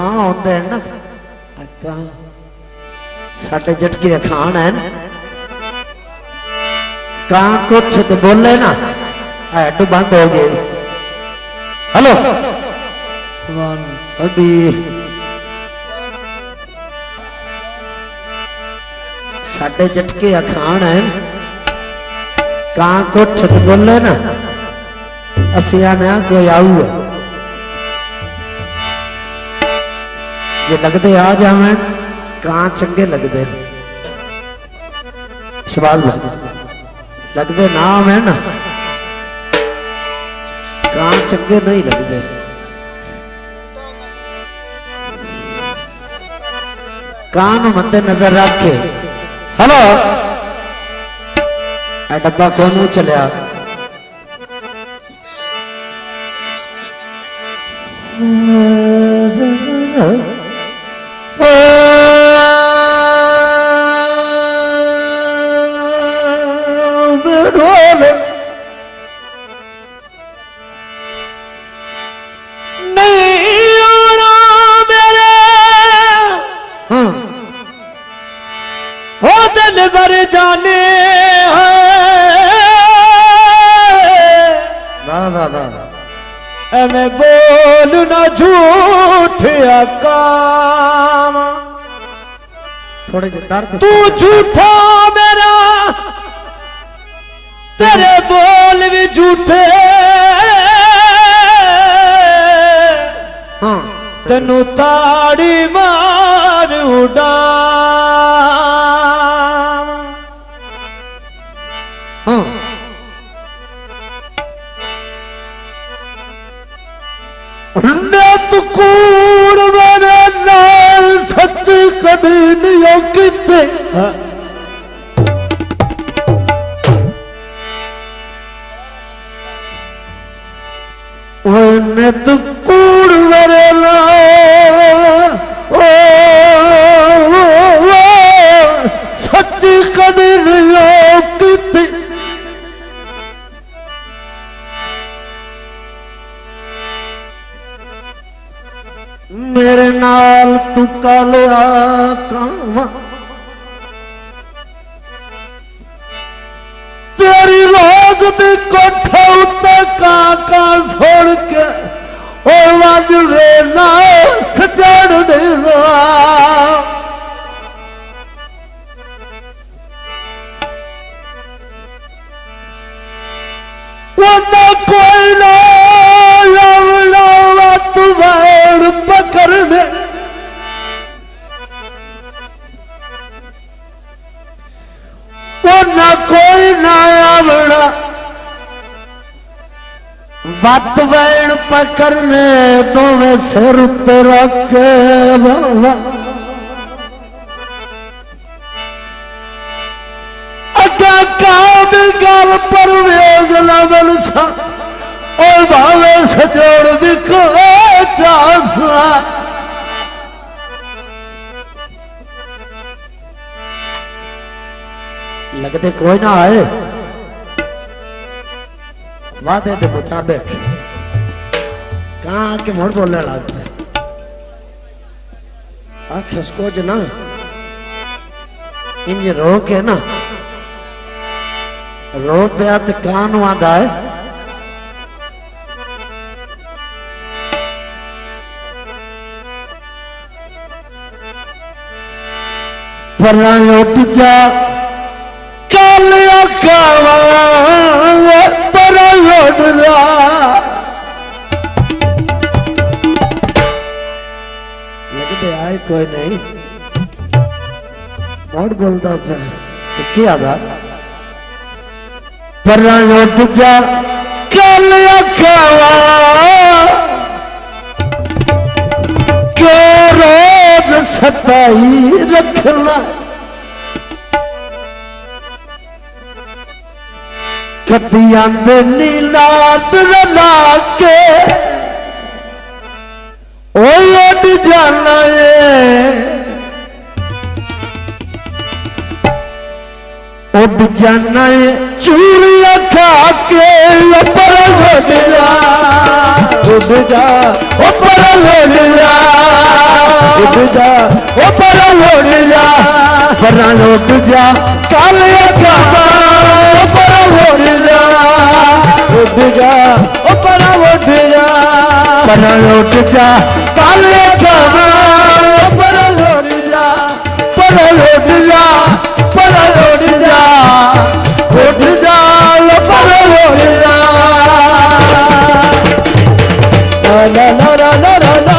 कां होंदे ना कां साडे झटके खान है कां कुछ तो बोले ना हेड बंद हो गए। हेलो अभी साडे झटके खान है कां कुछ तो बोले ना असी आने कोई आऊ है जे लगते आ जावे कां चंगे लगते शबाज भाई लगते नाम है ना कां चंगे नहीं लगते। कान मद्दे नजर रखे। हेलो डब्बा कौन चलिया भर जाने मैं बोल ना झूठ काम थोड़े दर्द तू झूठा मेरा तेरे बोल भी झूठे हाँ तेनू ताड़ी मार उड़ा हाँ तू कूड़ मेरे नाल सच कभी नहीं किते ने तू कूड़ मेरे नाल सच कभी नहीं किते मेरे नाल तू कालिया कावा तेरी रोज दी कोठे उत्ते काका छोड़ के और वज वेला सजड़ दे कोई ना तू बैठ पकड़ दे ना कोई ना आवड़ा बात बैण पकड़ने तो मैं सिर उत्ते रख बाबा अगा का भी गल पर वेज लवल सा और भावे सजोड़ भी को चासा लगते कोई ना आए वादे के मुताबिक कहाँ के मोड़ बोलने लगते खिसको ज ना इंज रो के ना रो पिया तो कान आंदा है पर उठ जा कालिया कावा पर उठ जा लगते आए कोई नहीं मोड़ बोलता फिर तो क्या था पर उठ जा कालिया कावा के रोज सताई रखना कदियां दे नीलात रला के उड़ जाना उड़ जाना चूड़िया खा के ऊपर उड़ जा ऊपर उड़ जा जा ओ पर उड़ जा पर उड़ जा काले काबा ओ पर उड़ जा ओ पर उड़ जा पर उड़ जा काले काबा ओ पर उड़ जा पर उड़ जा पर उड़ जा उड़ जा पर उड़ जा ला ला ला ला ला ला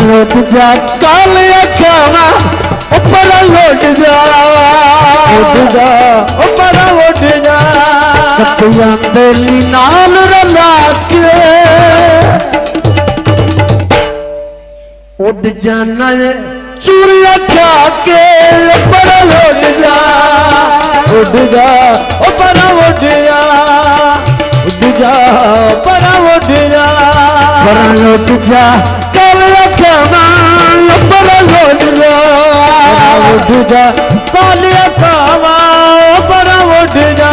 लौट जा काले खाना ऊपर लौट जा ऊपर लौट जा कतिया बेली नाल रला के उड़ जाना चूड़िया खा के ऊपर लौट जा उड़ जा ऊपर उड़ जा उड़ जा ऊपर उड़ जा पर लौट जा काले खाना ऊपर लौट जा उड़ जा काले खाना ऊपर उड़ जा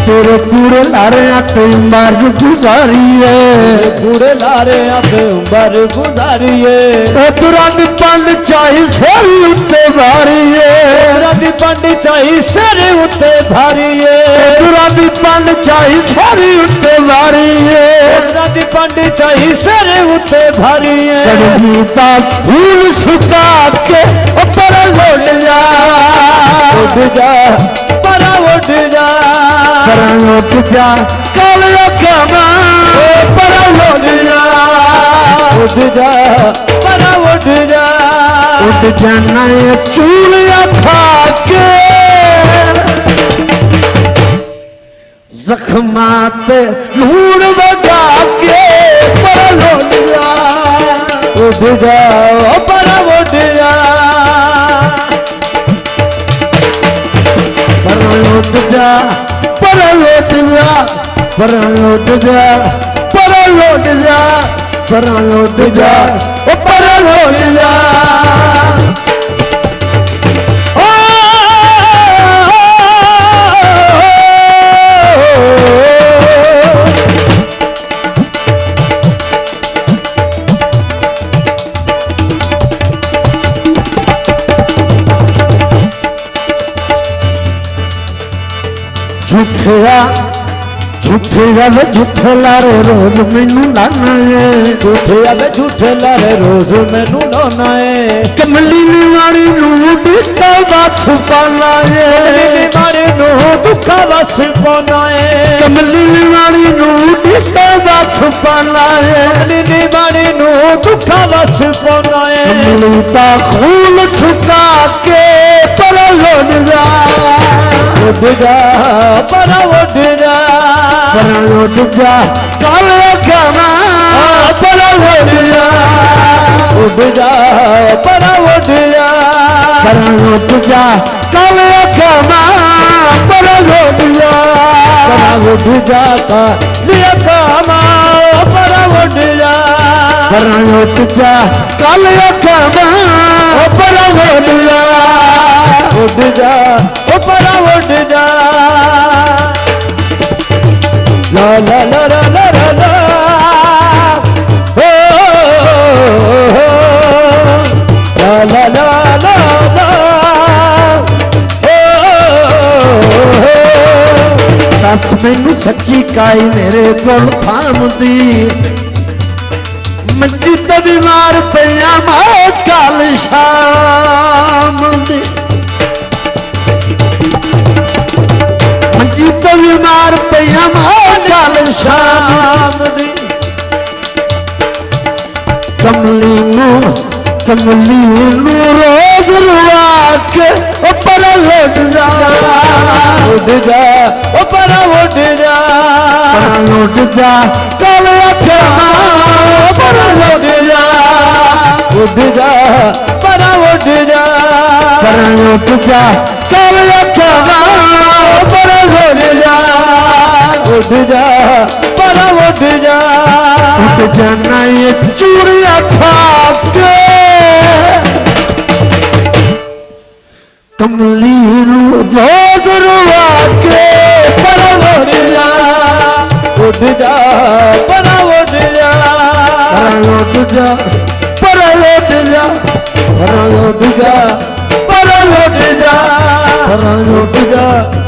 तेरे कूड़े लारे आते उम्र गुजारी है कूड़े लारे आते उम्र गुजारी है तुरंत पंड चाही सेरी उत्ते भारी है तुरंत पंड चाही सेरी उत्ते भारी है तुरंत पंड चाही सेरी उत्ते भारी है तुरंत पंड चाही सेरी उत्ते भारी है कड़ीता फूल सुखा के ऊपर लौट जा उड़ जा पर उड़ जा पर लौट जा काले खाना पर लौट जा उड़ जा पर उड़ जा उड़ जाना चूड़िया खा के जख्मात लूण बगा के पर लौट जा उड़ जा पर उड़ जा पर लौट जा पर लौट जा पर लौट जा पर लौट जा पर लौट जा ओ पर लौट जा झूठिया झूठिया वे झूठे लारे रोज मैनू लाना है झूठिया वे झूठे लारे रोज मैनू लाना है कमली निवाड़ी नू दुखा बस पाना है कमली निवाड़ी नू दुखा बस पाना है कमली निवाड़ी नू दुखा बस पाना है कमली निवाड़ी नू दुखा बस पाना है कमली ता खून सुखा के पर लौट जा उड़ जा पर उड़ जा पर उड़ जा काले खाना पर उड़ जा उड़ जा पर उड़ जा पर उड़ जा काले खाना पर उड़ जा पर उड़ जा काले खाना पर उड़ जा पर उड़ जा काले खाना पर उड़ जा उड़ जा ऊपर उड़ जा ला ला ला ला ला ला ला ला ला ला ला ला दस मैनू सच्ची काई मेरे कोल थाम दी मंजी ते बीमार पिया मैं कल शाम दी मंजी ते बीमार पिया मैं कल शाम दी कमली नू रोज रुआ के ऊपर लौट जा उड़ जा ऊपर उड़ जा लौट जा काले खाना ऊपर लौट जा ਉੱਡ ਜਾ ਪਰਾਂ ਉੱਡ ਜਾ ਪਰਾਂ ਉੱਡ ਜਾ ਕਾਲਿਆ ਖਾਵਾ ਪਰਾਂ ਉੱਡ ਜਾ ਉੱਡ ਜਾ ਪਰਾਂ ਉੱਡ ਜਾ ਉੱਡ ਜਾਣਾ ਇਹ ਚੂੜੀਆਂ ਖਾ ਕੇ ਕਮਲੀ ਨੂੰ ਰੋਜ਼ ਰਵਾ ਕੇ ਪਰਾਂ ਉੱਡ ਜਾ ਉੱਡ ਜਾ ਪਰਾਂ ਉੱਡ ਜਾ ਪਰਾਂ ਉੱਡ ਜਾ ਪਰਾਂ ਉੱਡ ਜਾ ਪਰਾਂ ਉੱਡ ਜਾ ਪਰਾਂ ਉੱਡ ਜਾ ਪਰਾਂ ਉੱਡ ਜਾ